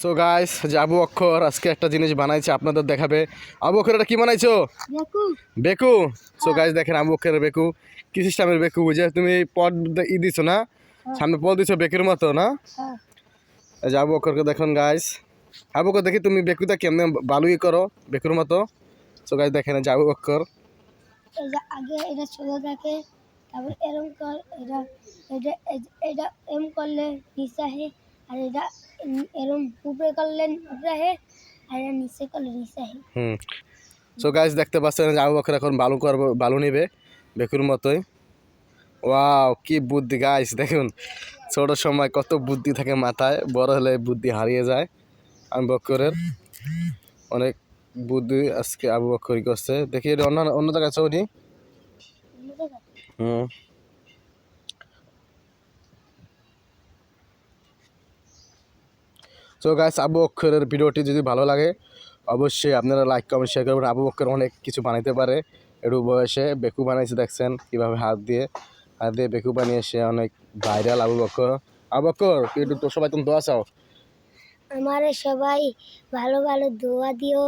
So guys, যে আবু অক্ষর আজকে একটা জিনিস বানাইছে, আপনাদের দেখাবে। আবু অক্ষর এটা কি বানাইছো? বেকু। সো গাইস দেখেন আবু অক্ষরের বেকু কি সিস্টেমের বেকু, যে তুমি পট দিছো না, সামনে পট দিছো বেকুর মতো না। এই যে আবু অক্ষরকে দেখুন গাইস, আবু অক্ষর দেখি তুমি বেকুটা কেমনে বালুই করো বেকুর মতো। সো গাইস দেখেন যে আবু অক্ষর আগে এটা ছোট থাকে, তারপর এরম কর, এটা এটা এটা এম করলে নিচে আহে, আর এটা এরম উপরে করলে উপরে আহে, আর এটা নিচে করলে নিচে আহে। সো গাইস দেখতে পাচ্ছেন যে আবু বকর এখন বালু করবে, বালু নিবে বেকুর মতোই। ওয়াও কি বুদ্ধি গাইস, দেখুন ছোট সময় কত বুদ্ধি থাকে মাথায়, বড় হলে বুদ্ধি হারিয়ে যায়। আবু বকরের অনেক বুদ্ধি আজকে আবু বকরই করছে। দেখি এটা অন্য অন্য জায়গায় ছবি। সো গাইস আবু বকরের ভিডিওটি যদি ভালো লাগে অবশ্যই আপনারা লাইক কমেন্ট শেয়ার করবেন। আবু বকর অনেক কিছু বানাইতে পারে, একটু বয়সে বেকু বানাইছে দেখছেন কিভাবে হাত দিয়ে বেকু বানিয়ে সে অনেক ভাইরাল আবু বকর। আবু বকর একটু তো সবাই তুমি দোয়া চাও। আমারে সবাই ভালো ভালো দোয়া দিও।